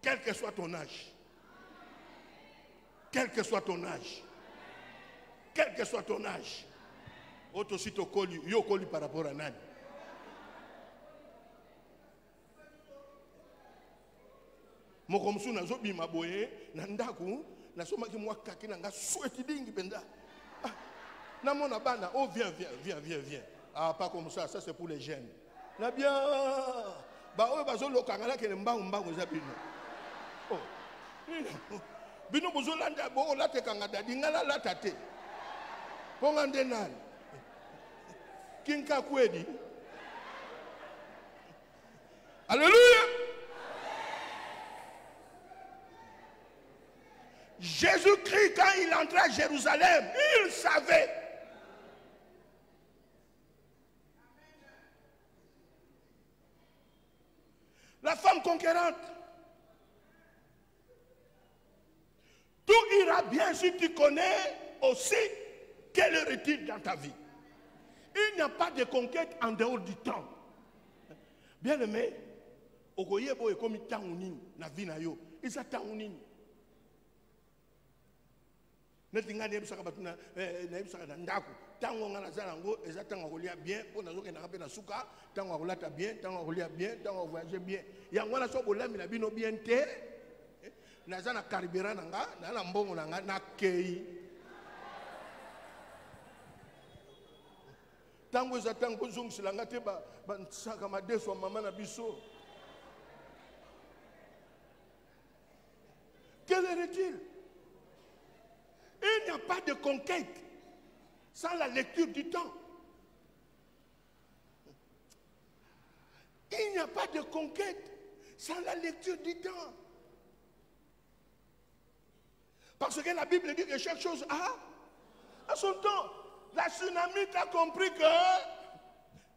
Quel que soit ton âge. Quel que soit ton âge. Quel que soit ton âge. Autre aussi yo koli par rapport à nani. Mokomsu nazo bima boye na ndaku na soma ki mwa kaki na nga souhaiti dingi benda. Na mona bana, oh viens. Ah pas comme ça c'est pour les jeunes. Na bien ba o bazo lokangala ke mbangu za bino. Oh. Bino bozo landa bo la te kanga dadi ngala la tate. Ponga ndenani. Kinka kwedi. Alléluia. Jésus-Christ, quand il entrait à Jérusalem, il savait. La femme conquérante. Tout ira bien si tu connais aussi quelle est-il dans ta vie. Il n'y a pas de conquête en dehors du temps. Bien aimé, okoyebo e komi tangunini na vie na yo. Isa tangunini. Netinga ne bisaka batuna na bisaka na ndako. Tango ngana zala ngo eza tango kolia bien, po nazo ke na kape na suka, tango kolata bien, tango kolia bien, tango voyager bien. Yango na so bolami na bino bien te. Naza na carburant nanga, na mbongo nanga na kei. Tango za tango zongsilanga te ba saka madeso mama na biso. Quel est-il? Il n'y a pas de conquête sans la lecture du temps. Il n'y a pas de conquête sans la lecture du temps. Parce que la Bible dit que chaque chose a son temps. La tsunamite a compris que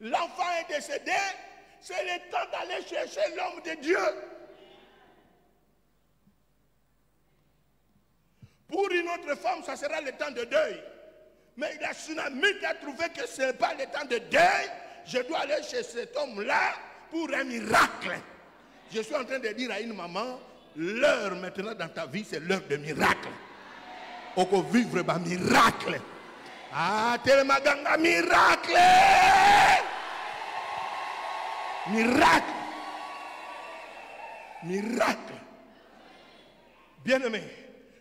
l'enfant est décédé. C'est le temps d'aller chercher l'homme de Dieu. Pour une autre femme, ça sera le temps de deuil. Mais la tsunamite a trouvé que ce n'est pas le temps de deuil. Je dois aller chez cet homme-là pour un miracle. Je suis en train de dire à une maman, l'heure maintenant dans ta vie, c'est l'heure de miracle. On peut vivre un miracle. Ah, tellement ganga miracle. Miracle. Miracle. Bien-aimé,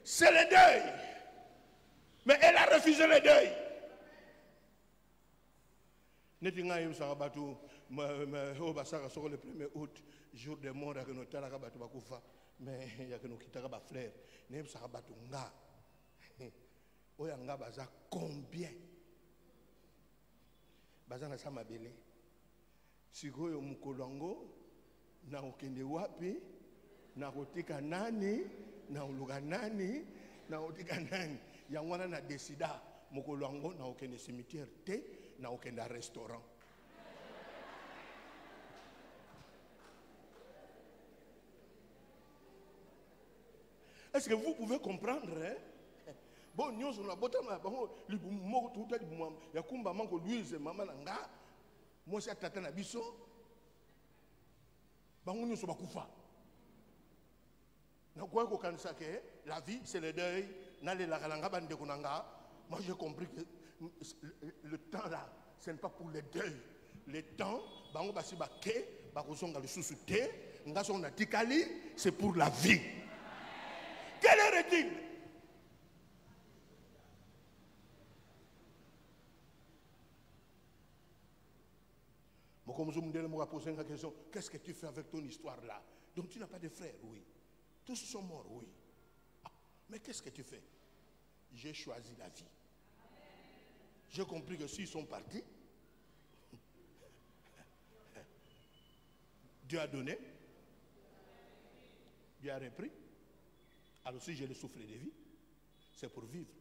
c'est le deuil. Mais elle a refusé le deuil. Le 1er août, jour de mort, mais il y a que nous quittons les frères. Oyanga baza combien? Baza na sama bele. Sikoyo mukolongo na okende wapi? Na kotika nani? Na uluga nani? Na otika nani? Yangwana na décida mukolongo na okende cimetière te, na okende restaurant. Est-ce que vous pouvez comprendre, hein? Bon, nous sommes là, bon, les mots tout à l'heure, il y a kumba manko Louise, maman nanga, moi c'est tata na biso, bon nous sommes bakufa. Na quoi qu'on kanisa que la vie c'est le deuil, na le la kalanga bande konanga. Moi j'ai compris que le temps là, ce n'est pas pour le deuil. Le temps, bango basi baké, bakosonga le sous-souté, nga son na tikali, c'est pour la vie. Quelle heure est-il? Qu'est-ce que tu fais avec ton histoire là? Donc tu n'as pas de frères, oui. Tous sont morts, oui. Ah, mais qu'est-ce que tu fais? J'ai choisi la vie. J'ai compris que s'ils sont partis, Dieu a donné, Dieu a repris. Alors si j'ai le souffle de vie, c'est pour vivre.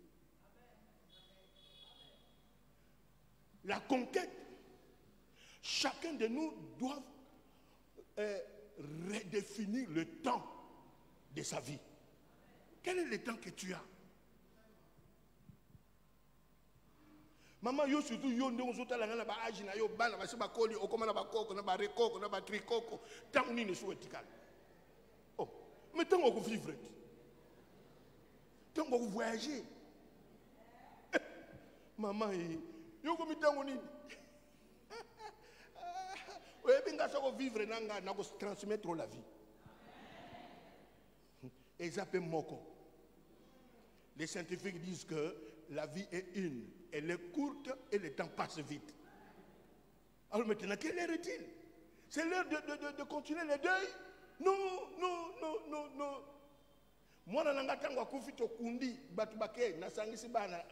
La conquête, chacun de nous doit redéfinir le temps de sa vie. Quel est le temps que tu as? Maman, yo surtout yo ndongo zota la ngana ba âge na yo bana ba se ba koli okoma na ba koko na ba rekoko na ba trikoko tant ni ne souetikal. Oh, Mais tant qu'on vivre, tant qu'on voyager, maman, yo comme tant qu'on vivre, transmettre la vie. Et ça peut moko. Les scientifiques disent que la vie est une, elle est courte et le temps passe vite. Alors maintenant, quelle heure est-il? C'est l'heure de continuer le deuil? Non, non, non, non, non. Moi, je suis kundi batubake na sangisi bana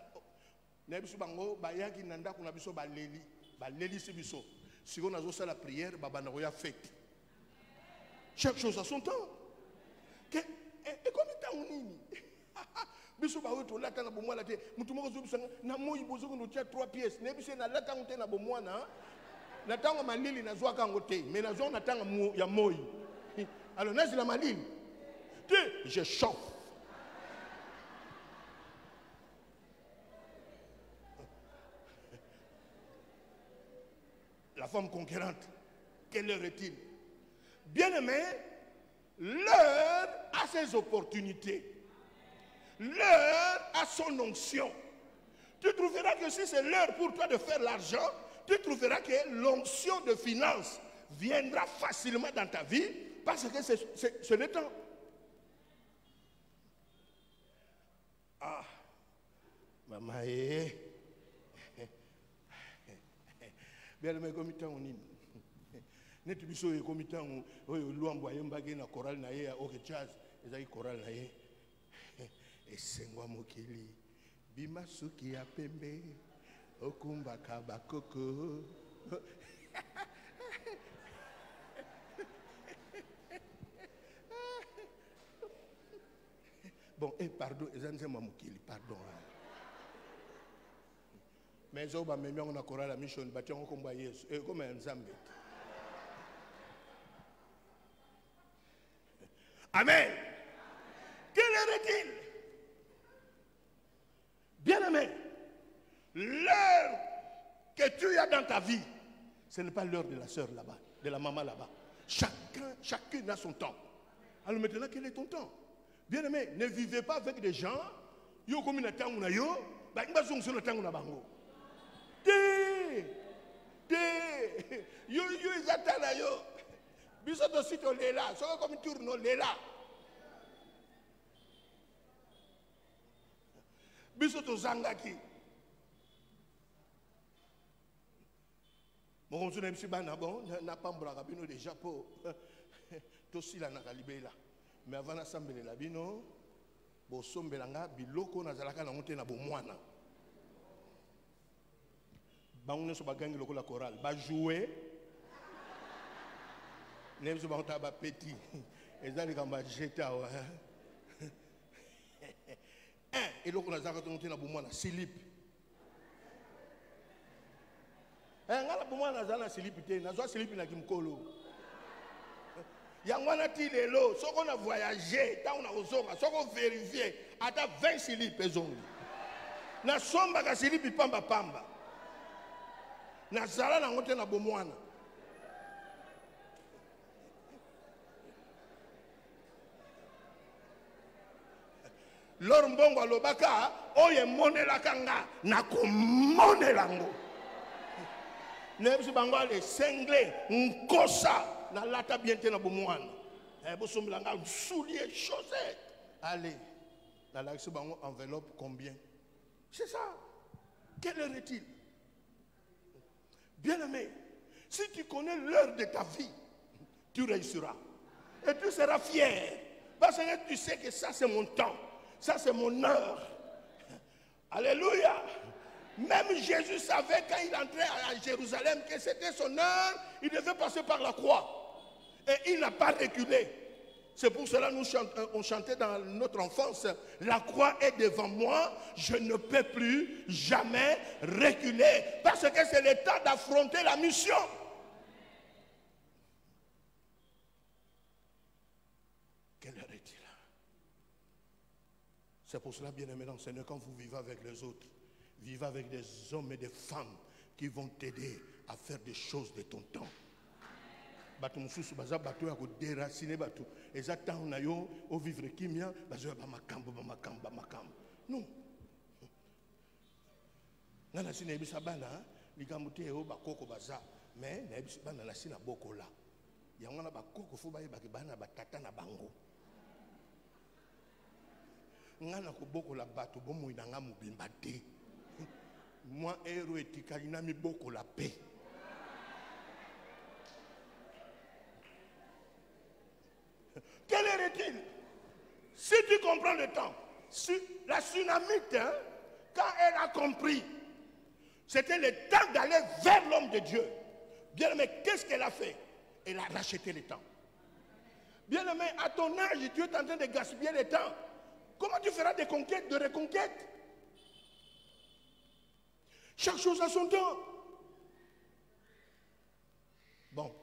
na biso bango bayaki nanda kuna biso baleli sibiso. Si on a fait la prière, baba na roya fête. Chaque chose a son temps. Et combien de temps on est? Biso ba weto lata na bomwa la te mutu moko zo bisanga na moyi bozo ko no tia 3 pièces ne biso na lata ngote na bomwa na tanga malili na zwa kango te mais na zo na tanga ya moyi. Alors nazi la malili te je chauffe. La femme conquérante, quelle heure est-il? Bien-aimé, l'heure a ses opportunités. L'heure a son onction. Tu trouveras que si c'est l'heure pour toi de faire l'argent, tu trouveras que l'onction de finance viendra facilement dans ta vie parce que c'est le temps. Ah, maman, bien aimé comme temps on est. Net biso e comme temps oyo luambo ayembage na chorale na ye au jazz ezaki chorale na ye. Esengwa mokili bimasuki ya pembe okumba kabakoko. Bon, pardon, ezanzema mokili, pardon. Mais zo ba memia on a chorale la mission bati on komba Yesu comme un nzambe. Amen. Quelle heure est-il? Bien-aimé, l'heure que tu as dans ta vie, ce n'est pas l'heure de la sœur là-bas, de la maman là-bas. Chacune a son temps. Alors maintenant, quel est ton temps? Bien-aimé, ne vivez pas avec des gens, yo comme une temps na yo, ba ngba zongso na temps na bango. Yo izatala yo. Biso to sito lela, so comme tourno lela. Biso to zangaki. Mon on se bana bon, na pambra bino déjà pour to sila na kalibela. Mais avant na sambele la bino, bo sombelanga biloko na zalaka na monte na bo mwana. Bango so bagangi loko la chorale, ba jouer. Nem so ba ba petit. Ezali kamba jeta wa. Et loko na zalaka monte na bo mwana slip. Ngala bo mwana zala slip te, na zo slip na kimkolo. Yangwana ti lelo, soko na voyager, ta una ozonga, soko vérifier, ata 20 slip ezongi. Na somba ka slip pamba pamba. Na zala na ngote na bomwana. Lor mbongo alobaka, oye monela kanga, na komonela ngo. Nebisi bango ale sengle, nkosa. Na lata bientôt na bomwana. Bosomblanga soulier chaussette. Allez. Na la bango enveloppe combien? C'est ça. Quelle heure est-il? Bien-aimé, si tu connais l'heure de ta vie, tu réussiras. Et tu seras fier. Parce que tu sais que ça c'est mon temps. Ça c'est mon heure. Alléluia. Même Jésus savait quand il entrait à Jérusalem que c'était son heure, il devait passer par la croix. Et il n'a pas reculé. C'est pour cela que on chantait dans notre enfance, la croix est devant moi, je ne peux plus jamais reculer. Parce que c'est le temps d'affronter la mission. Quelle heure est-il? C'est pour cela, bien-aimé dans le Seigneur, quand vous vivez avec les autres, vivez avec des hommes et des femmes qui vont t'aider à faire des choses de ton temps. bato mususu baza bato ya ko déraciner bato eza temps na yo o vivre kimia bazo ba makambo non ngana sina ebisa bana likambo te o bakoko baza mais na ebisa bana na sina bokola yango na bakoko fo baye bakibana batata na bango ngana ko bokola bato bomoi na nga mobimba te moi ero etikali na mi bokola pe. Quelle heure-est-il? Si tu comprends le temps, si la Sunamite, hein, quand elle a compris, c'était le temps d'aller vers l'homme de Dieu. Bien aimé, qu'est-ce qu'elle a fait? Elle a racheté le temps. Bien aimé, à ton âge, tu es en train de gaspiller le temps. Comment tu feras des conquêtes, de reconquêtes? Chaque chose a son temps. Bon.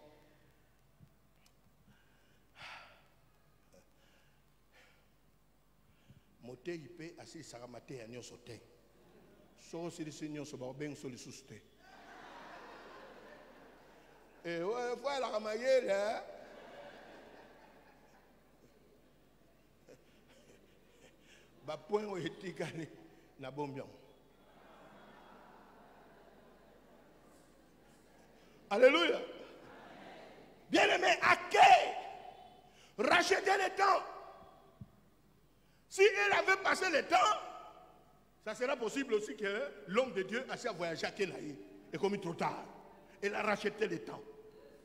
Moté ipe asi saramate ya nyonso te. So silisi nyonso ba beng so lisusu te. Eh ouais, faut la ramayele. Ba point o etikani na bombion. Alléluia. Bien-aimé, à qui racheter le temps? Si elle avait passé le temps, ça sera possible aussi que l'homme de Dieu a voyagé à Kenaï. Et comme il est trop tard, elle a racheté le temps.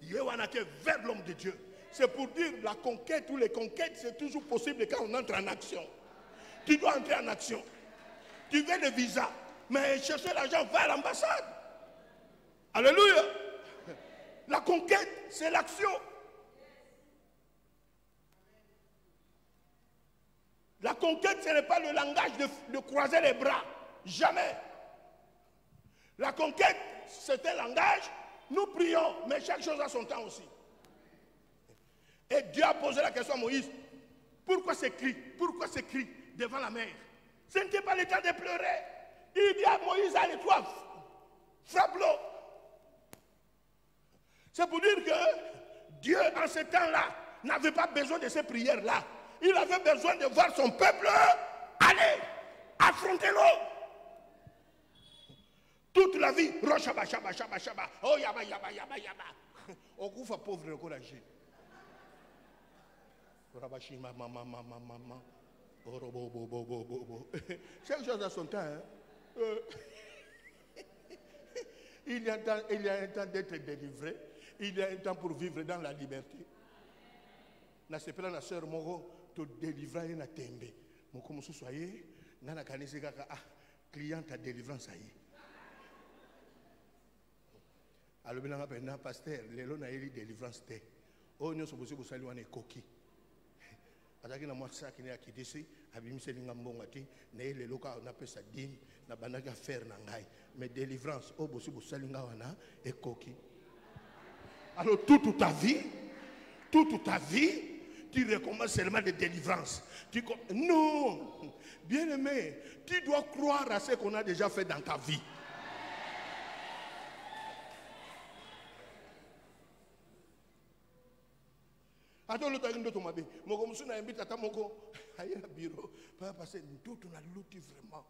Yewanake vers l'homme de Dieu. C'est pour dire la conquête ou les conquêtes, c'est toujours possible quand on entre en action. Tu dois entrer en action. Tu veux le visa, mais chercher l'argent, va à l'ambassade. Alléluia. La conquête, c'est l'action. La conquête, ce n'est pas le langage de croiser les bras. Jamais. La conquête, c'est un langage, nous prions, mais chaque chose a son temps aussi. Et Dieu a posé la question à Moïse, pourquoi ces cris? Pourquoi ces cris devant la mer? Ce n'était pas le temps de pleurer. Il dit à Moïse, allez toi, frappe-le. C'est pour dire que Dieu, en ce temps-là, n'avait pas besoin de ces prières-là. Il avait besoin de voir son peuple aller affronter l'eau. Toute la vie, rochaba, chaba, chaba, chaba. Oh, yaba, yaba, yaba, yaba. On couvre pauvre encouragé. Rabashima, maman, maman, maman. Oh, bo, bo, bo, bo, bo. Chaque chose a son temps. Hein? Il y a un temps d'être délivré. Il y a un temps pour vivre dans la liberté. Na sepela na sœur moko to délivrer na tembe. Moko mususu aye na kanisi kaka client à délivrance aye. Alors bien nga pasteur lelo na yeli délivrance te. O nyoso bosi bosali wana ekoki. Azaki na mwasa kine akidisi abimise linga mbonga ti na lelo ka na pesa dim na banaka faire na ngai. Mais délivrance o bosi bosali nga wana ekoki. Alors toute ta vie, tu recommences seulement de délivrance. Non, bien-aimé, tu dois croire à ce qu'on a déjà fait dans ta vie. Attends, le temps de ton mabé. Mon comme si on a invité à ta moko, aïe la bureau, pas passer tout on a loti vraiment.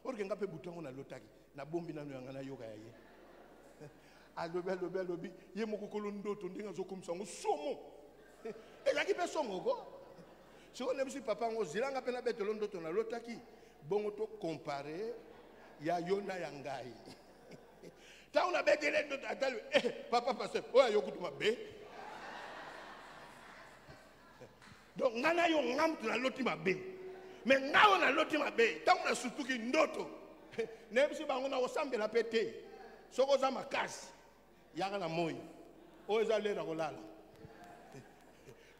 Or que n'ape bouton on a lotaki, na bombi na nuanga na yoga aïe. Ah lobi, ye moko kolondo to ndinga zo comme ça on somo. Et là qui peut somo ko. Si on aime si papa on zilanga pena bete londo to na lotaki, bon to comparer ya yona yangai. Ta on a bete le to atalo, papa pasteur, oh yo kutu mabe. Donc nana yo ngam to na loti mabe. Mais ngao na loti mabe, ta on a surtout ki ndoto. Nem si bango na osambe la pété. Soko za makasi. Yaka na moi. O eza le na kolala.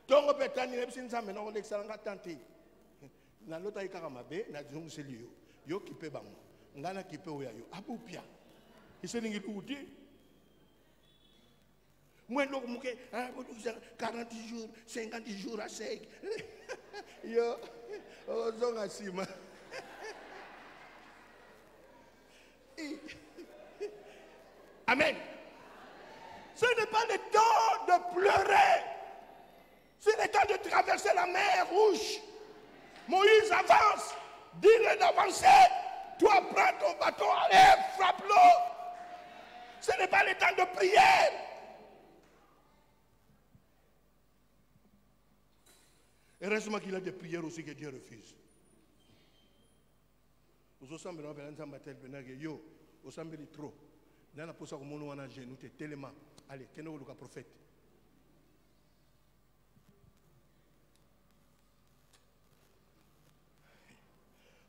Tongo petani nebisi nzambe na kolekisanga tante. Na lota ikaka mabe na zongu selio. Yo kipe bango. Ngana kipe oya yo. Abupia. Iseningi tuuti. Moi donc muke 40 jours, 50 jours à sec. Yo zonga sima. Amen. Ce n'est pas le temps de pleurer. rouge. Moïse avance. Dis-le d'avancer. Toi, prends ton bâton, allez, frappe-le. Ce n'est pas le temps de prière. Heureusement qu'il y a des prières aussi que Dieu refuse. Vous osez me rappeler un matin, yo, vous osez trop. Dans la position où on a genou, tellement. Allez, qu'est-ce que le prophète?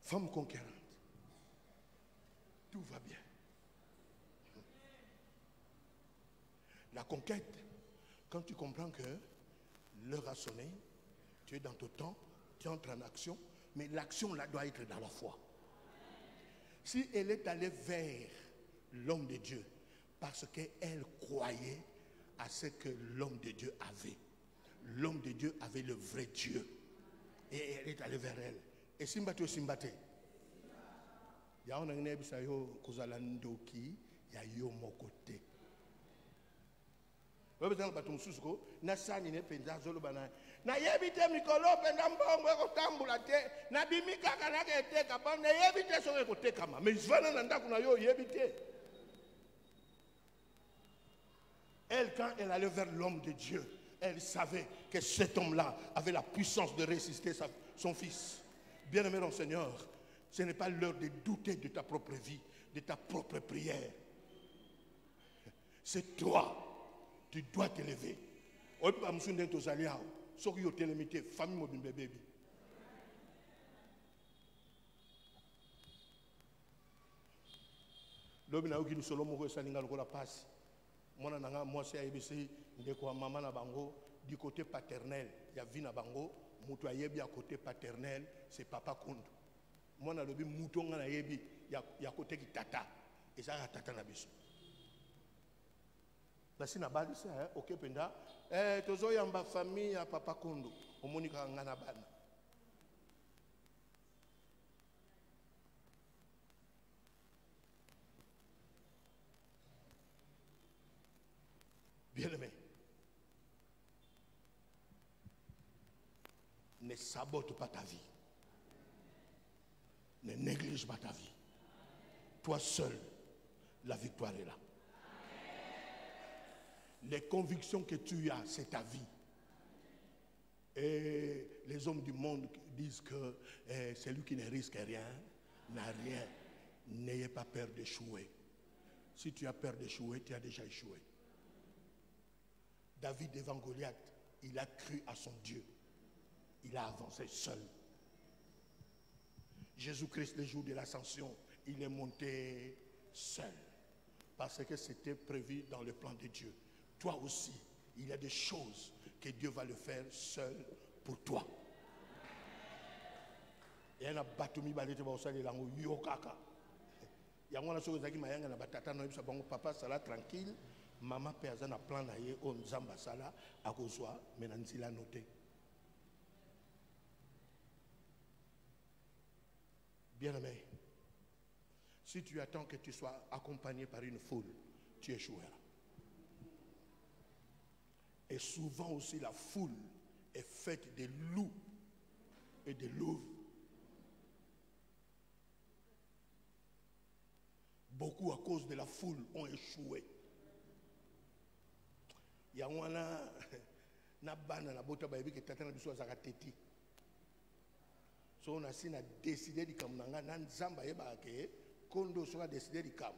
Femme conquérante. Tout va bien. La conquête, quand tu comprends que l'heure a sonné, tu es dans ton temps, tu entres en action, mais l'action là doit être dans la foi. Si elle est allée vers l'homme de Dieu, parce qu'elle croyait à ce que l'homme de Dieu avait. L'homme de Dieu avait le vrai Dieu. Et elle est allée vers elle. Et Simbate ou Simbate. Il y a un nebisayo kuzalandoki, il y a yo mon côté. Vous avez besoin de na sani ne penza zolo bana na yebite mikolo penda mbongo ko tambula te na bimika kana ke te ka ba na yebite so ko te kama mais zvana na ndaku na yo yebite. Elle, quand elle allait vers l'homme de Dieu, elle savait que cet homme-là avait la puissance de résister son fils. Bien-aimé dans le Seigneur, ce n'est pas l'heure de douter de ta propre vie, de ta propre prière. C'est toi. Tu dois te lever. On ne peut pas me souvenir de tes alliés. Ce qui est limité, famille mobile bébé. L'homme n'a aucune solo moko salinga lokola passe. Moi c'est ABC ndeko maman na bango du côté paternel, il y a vie na bango, mutu ayebi à côté paternel, c'est papa Kundu. Moi na lobi mutu nga na yebi ya côté ki tata. Et ça tata na biso. Basi na bali ça OK penda tozo yamba famille ya papa Kundu omonika ngana bana. Bien-aimé, ne sabote pas ta vie. Ne néglige pas ta vie. Toi seul, la victoire est là. Les convictions que tu as, c'est ta vie. Et les hommes du monde disent que celui qui ne risque rien n'a rien. N'ayez pas peur d'échouer. Si tu as peur d'échouer, tu as déjà échoué. David devant Goliath, il a cru à son Dieu. Il a avancé seul. Jésus-Christ, le jour de l'ascension, il est monté seul. Parce que c'était prévu dans le plan de Dieu. Toi aussi, il y a des choses que Dieu va le faire seul pour toi. Il y a un batoumi balete ba osali lango yokaka. Il y a un chose qui m'a yanga na batata no bisa bango papa sala tranquille, maman peza na plan na ye on nzamba sala akozwa menanzila noté. Bien-aimé, si tu attends que tu sois accompagné par une foule, tu échoueras. Et souvent aussi la foule est faite de loups et de louves. Beaucoup à cause de la foule ont échoué. Il y a un bana na bota ba que tata na biso azaka teti. So on a décidé de comme nanga nan zamba yeba ke kondo so a décidé de comme